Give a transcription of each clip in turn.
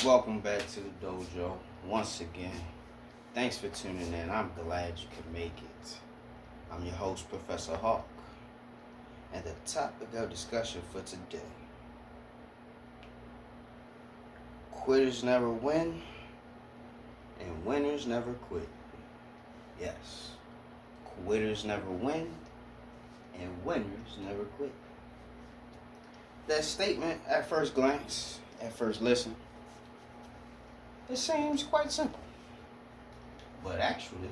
Welcome back to the dojo once again. Thanks for tuning in. I'm glad you could make it. I'm your host, Professor Hawk, and the topic of discussion for today: quitters never win, and winners never quit. Yes, quitters never win, and winners never quit. That statement, at first glance, at first listen, it seems quite simple. But actually,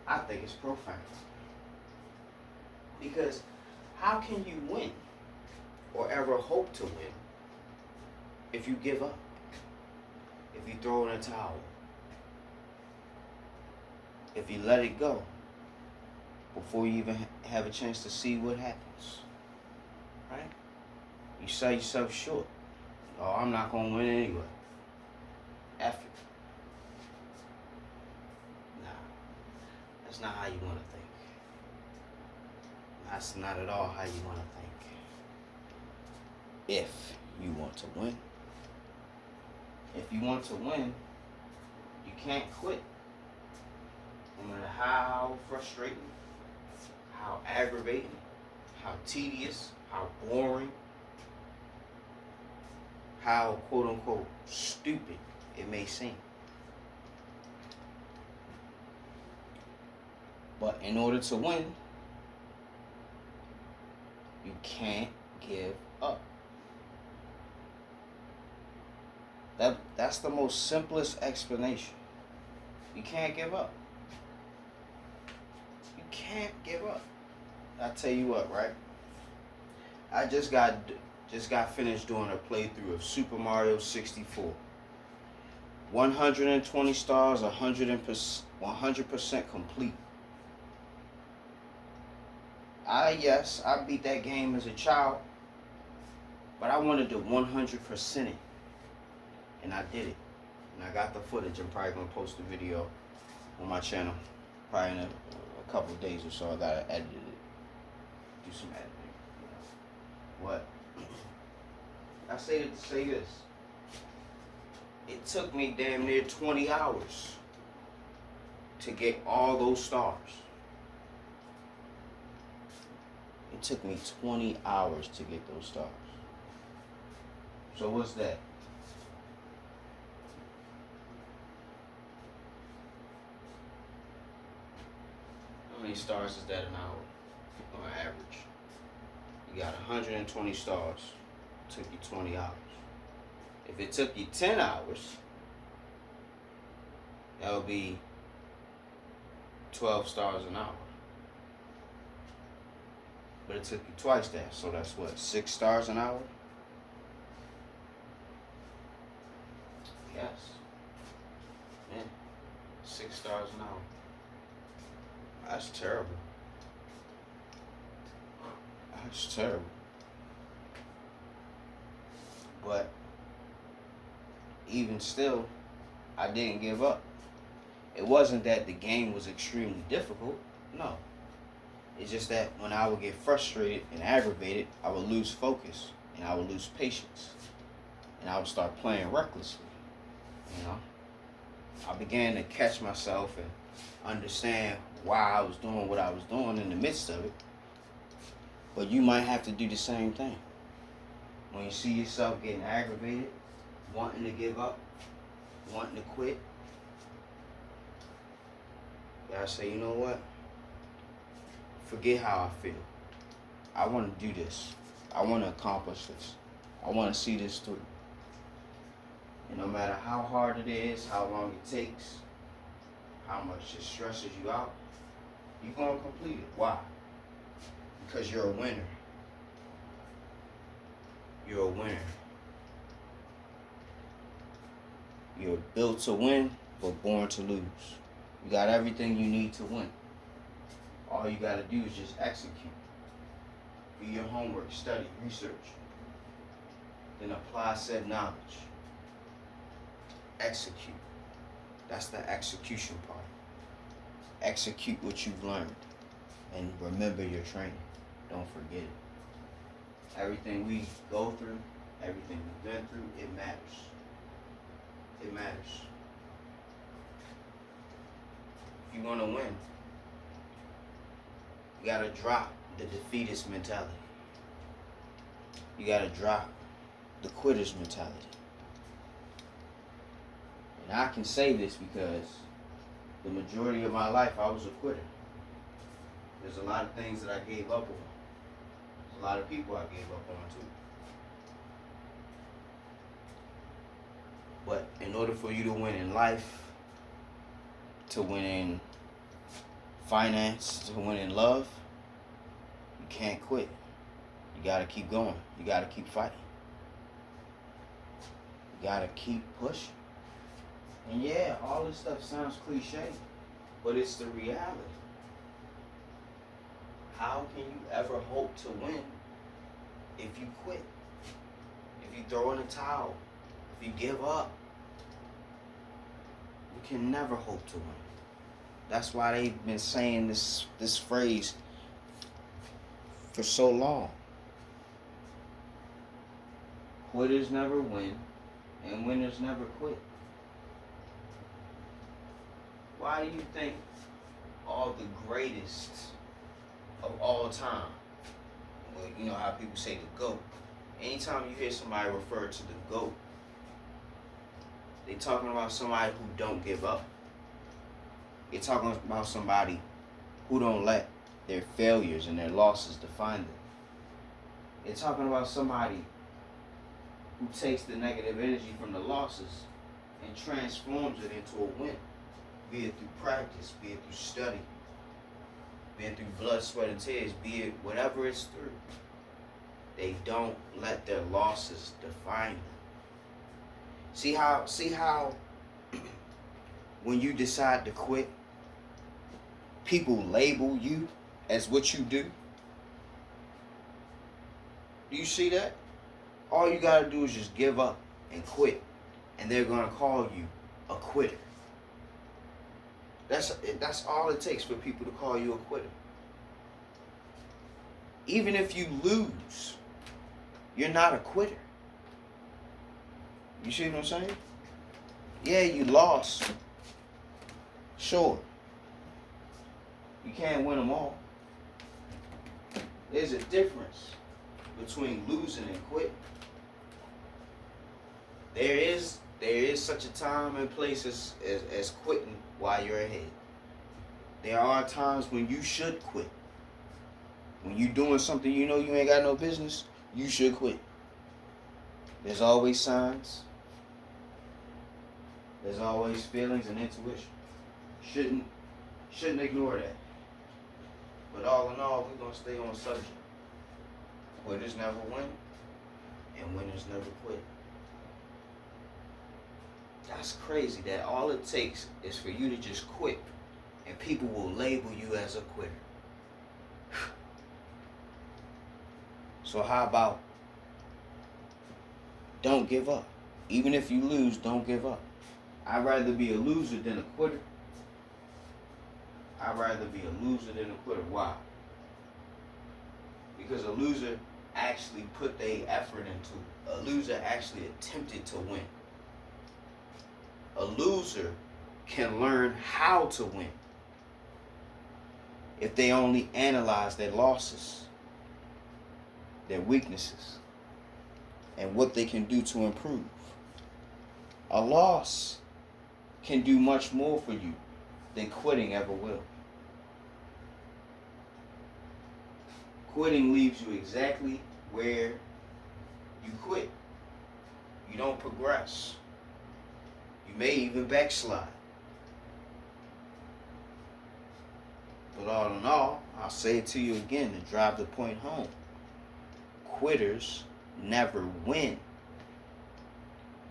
I think it's profound. Because how can you win or ever hope to win if you give up? If you throw in a towel? If you let it go before you even have a chance to see what happens? Right? You sell yourself short. Oh, I'm not going to win anyway. F it. Nah, that's not how you want to think. That's not at all how you want to think. If you want to win. If you want to win, you can't quit. No matter how frustrating, how aggravating, how tedious, how boring, how quote-unquote stupid it may seem. But in order to win, you can't give up. That's the most simplest explanation. You can't give up. You can't give up. I tell you what, right? I just got finished doing a playthrough of Super Mario 64. 120 stars, 100% complete. I beat that game as a child, but I wanted to 100% it, and I did it. And I got the footage. I'm probably gonna post the video on my channel, probably in a couple of days or so. I gotta edit it, do some editing. What? I say it to say this. It took me damn near 20 hours to get all those stars. It took me 20 hours to get those stars. So what's that? How many stars is that an hour on average? You got 120 stars. It took you 20 hours. If it took you 10 hours, that would be 12 stars an hour. But it took you twice that, so that's what, 6 stars an hour? Yes. Yeah. 6 stars an hour. That's terrible. That's terrible. But even still, I didn't give up. It wasn't that the game was extremely difficult. No. It's just that when I would get frustrated and aggravated, I would lose focus and I would lose patience. And I would start playing recklessly. I began to catch myself and understand why I was doing what I was doing in the midst of it. But you might have to do the same thing. When you see yourself getting aggravated, wanting to give up, wanting to quit, you gotta say, you know what? Forget how I feel. I want to do this. I want to accomplish this. I want to see this through. And no matter how hard it is, how long it takes, how much it stresses you out, you're going to complete it. Why? Because you're a winner. You're a winner. You're built to win, but born to lose. You got everything you need to win. All you got to do is just execute. Do your homework, study, research. Then apply said knowledge. Execute. That's the execution part. Execute what you've learned. And remember your training. Don't forget it. Everything we go through, everything we've been through, it matters. It matters. If you want to win, you got to drop the defeatist mentality. You got to drop the quitter's mentality. And I can say this because the majority of my life I was a quitter. There's a lot of things that I gave up on. There's a lot of people I gave up on too. But in order for you to win in life, to win in finance, to win in love, you can't quit. You gotta keep going. You gotta keep fighting. You gotta keep pushing. And yeah, all this stuff sounds cliche, but it's the reality. How can you ever hope to win if you quit? If you throw in the towel? If you give up? You can never hope to win. That's why they've been saying this phrase for so long. Quitters never win, and winners never quit. Why do you think all the greatest of all time, well, you know how people say the GOAT, anytime you hear somebody refer to the GOAT, they talking about somebody who don't give up. They're talking about somebody who don't let their failures and their losses define them. They're talking about somebody who takes the negative energy from the losses and transforms it into a win. Be it through practice, be it through study, be it through blood, sweat, and tears, be it whatever it's through. They don't let their losses define them. See how when you decide to quit, people label you as what you do? Do you see that? All you gotta do is just give up and quit, and they're gonna call you a quitter. That's all it takes for people to call you a quitter. Even if you lose, you're not a quitter. You see what I'm saying? Yeah, you lost. Sure. You can't win them all. There's a difference between losing and quitting. There is such a time and place as quitting while you're ahead. There are times when you should quit. When you're doing something you know you ain't got no business, you should quit. There's always signs. There's always feelings and intuition. Shouldn't ignore that. But all in all, we're going to stay on subject. Quitters never win, and winners never quit. That's crazy that all it takes is for you to just quit, and people will label you as a quitter. So how about don't give up? Even if you lose, don't give up. I'd rather be a loser than a quitter. I'd rather be a loser than a quitter. Why? Because a loser actually put their effort into it. A loser actually attempted to win. A loser can learn how to win if they only analyze their losses, their weaknesses, and what they can do to improve. A loss can do much more for you than quitting ever will. Quitting leaves you exactly where you quit. You don't progress. You may even backslide. But all in all, I'll say it to you again to drive the point home. Quitters never win.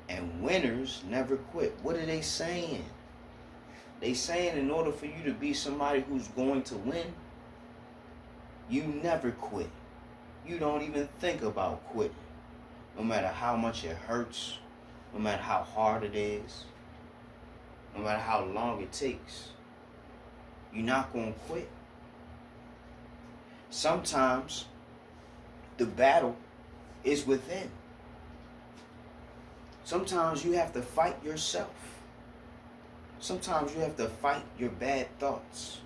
And winners never quit. What are they saying? They saying in order for you to be somebody who's going to win, you never quit. You don't even think about quitting. No matter how much it hurts, no matter how hard it is, no matter how long it takes, you're not going to quit. Sometimes the battle is within. Sometimes you have to fight yourself. Sometimes you have to fight your bad thoughts,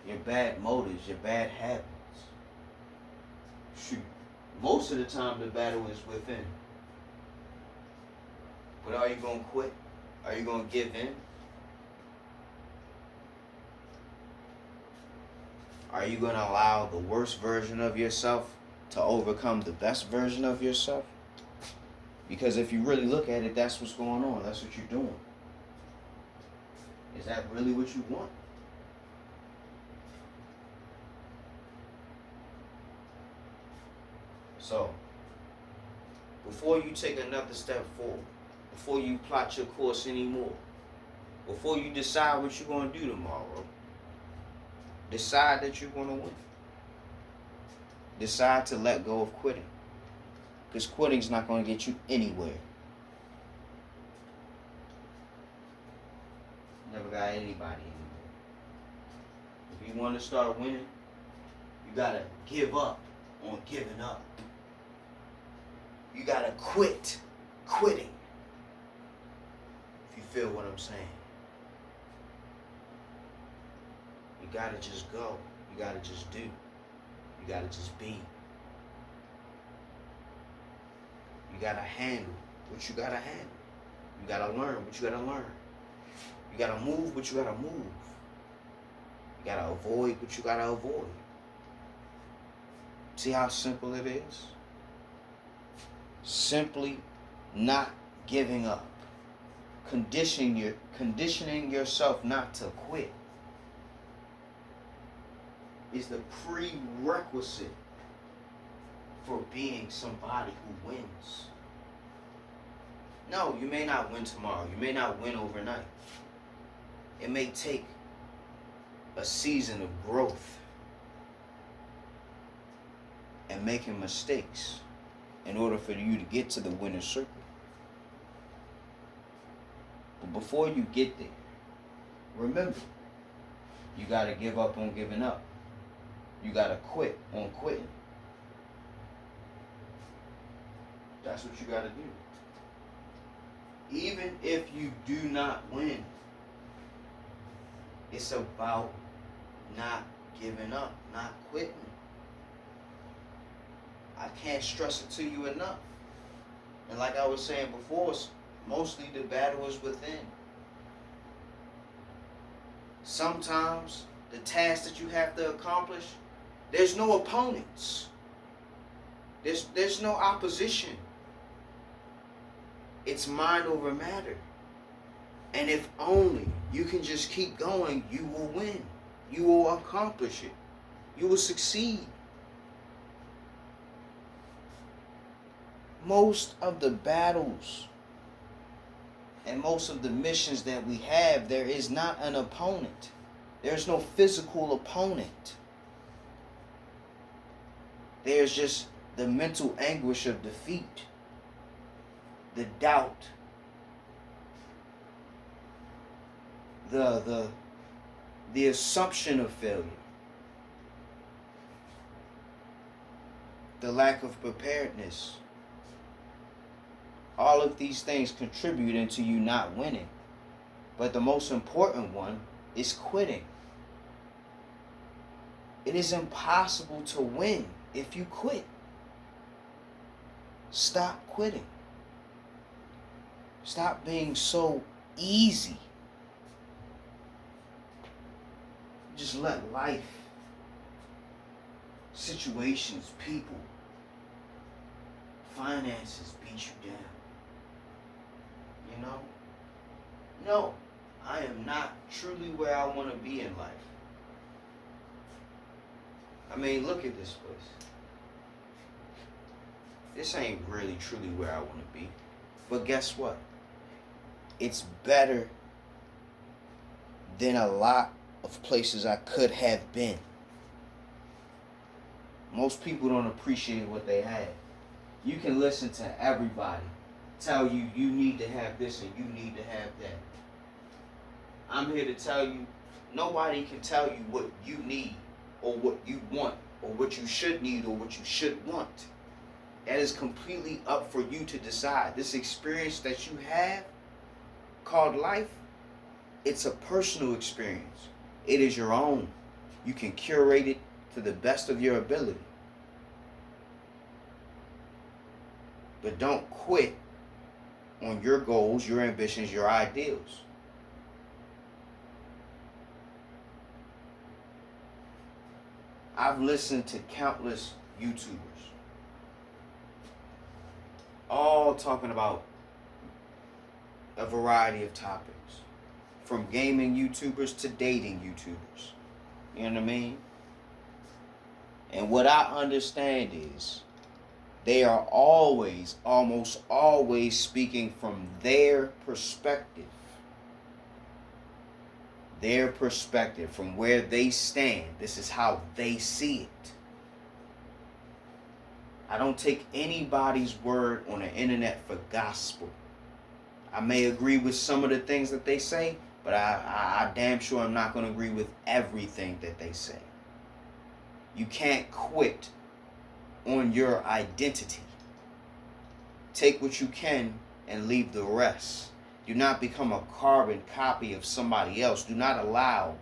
your bad motives, your bad habits. Shoot, most of the time the battle is within. But are you going to quit? Are you going to give in? Are you going to allow the worst version of yourself to overcome the best version of yourself? Because if you really look at it, that's what's going on. That's what you're doing. Is that really what you want? So, before you take another step forward, before you plot your course anymore, before you decide what you're going to do tomorrow, decide that you're going to win. Decide to let go of quitting. Because quitting is not going to get you anywhere. Never got anybody anywhere. If you want to start winning, you got to give up on giving up. You got to quit quitting. If you feel what I'm saying. You got to just go. You got to just do. You got to just be. You got to handle what you got to handle. You got to learn what you got to learn. You got to move what you got to move. You got to avoid what you got to avoid. See how simple it is? Simply not giving up. Conditioning yourself not to quit is the prerequisite for being somebody who wins. No, you may not win tomorrow. You may not win overnight. It may take a season of growth and making mistakes in order for you to get to the winner's circle. But before you get there, remember, you got to give up on giving up. You got to quit on quitting. That's what you got to do. Even if you do not win, it's about not giving up, not quitting. I can't stress it to you enough. And like I was saying before, mostly the battle is within. Sometimes the task that you have to accomplish, there's no opponents. There's no opposition. It's mind over matter. And if only you can just keep going, you will win. You will accomplish it. You will succeed. Most of the battles and most of the missions that we have, there is not an opponent. There's no physical opponent. There's just the mental anguish of defeat, the doubt, the assumption of failure, the lack of preparedness. All of these things contribute into you not winning. But the most important one is quitting. It is impossible to win if you quit. Stop quitting. Stop being so easy. Just let life, situations, people, finances beat you down. You know? No, I am not truly where I want to be in life. I mean, look at this place. This ain't really truly where I want to be. But guess what? It's better than a lot of places I could have been. Most people don't appreciate what they have. You can listen to everybody tell you you need to have this and you need to have that. I'm here to tell you, nobody can tell you what you need or what you want or what you should need or what you should want. That is completely up for you to decide. This experience that you have called life, it's a personal experience. It is your own. You can curate it to the best of your ability. But don't quit on your goals, your ambitions, your ideals. I've listened to countless YouTubers, all talking about a variety of topics, from gaming YouTubers to dating YouTubers. You know what I mean? And what I understand is they are always, almost always speaking from their perspective. Their perspective, from where they stand. This is how they see it. I don't take anybody's word on the internet for gospel. I may agree with some of the things that they say, but I damn sure I'm not going to agree with everything that they say. You can't quit on your identity. Take what you can and leave the rest. Do not become a carbon copy of somebody else. Do not allow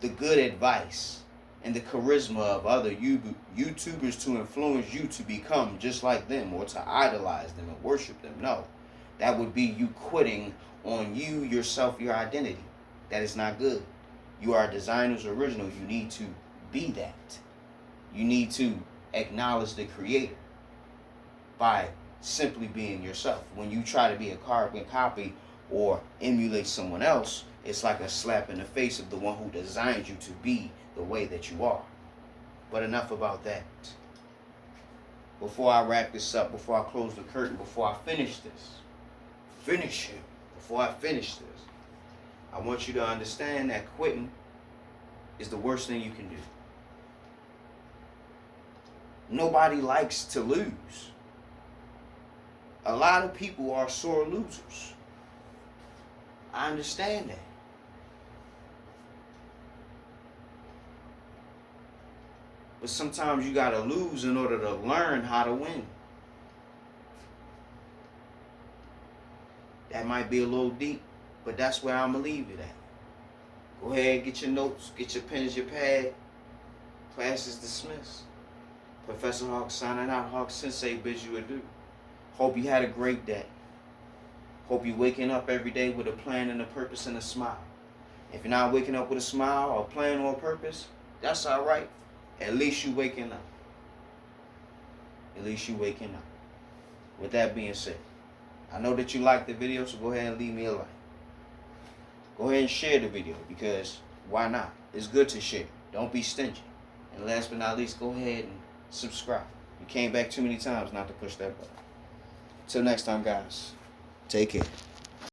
the good advice and the charisma of other YouTubers to influence you to become just like them or to idolize them and worship them. No, that would be you quitting on you, yourself, your identity. That is not good. You are a designer's original. You need to be that. You need to acknowledge the creator by simply being yourself. When you try to be a carbon copy or emulate someone else, it's like a slap in the face of the one who designed you to be the way that you are. But enough about that. Before I wrap this up, before I close the curtain, before I finish this, I want you to understand that quitting is the worst thing you can do. Nobody likes to lose. A lot of people are sore losers. I understand that. But sometimes you gotta lose in order to learn how to win. That might be a little deep, but that's where I'm gonna leave it at. Go ahead, get your notes, get your pens, your pad. Class is dismissed. Professor Hawk signing out. Hawk Sensei bids you adieu. Hope you had a great day. Hope you're waking up every day with a plan and a purpose and a smile. If you're not waking up with a smile or a plan or a purpose, that's all right. At least you're waking up. At least you're waking up. With that being said, I know that you liked the video, so go ahead and leave me a like. Go ahead and share the video, because why not? It's good to share. Don't be stingy. And last but not least, go ahead and subscribe. You came back too many times not to push that button. Till next time, guys. Take care.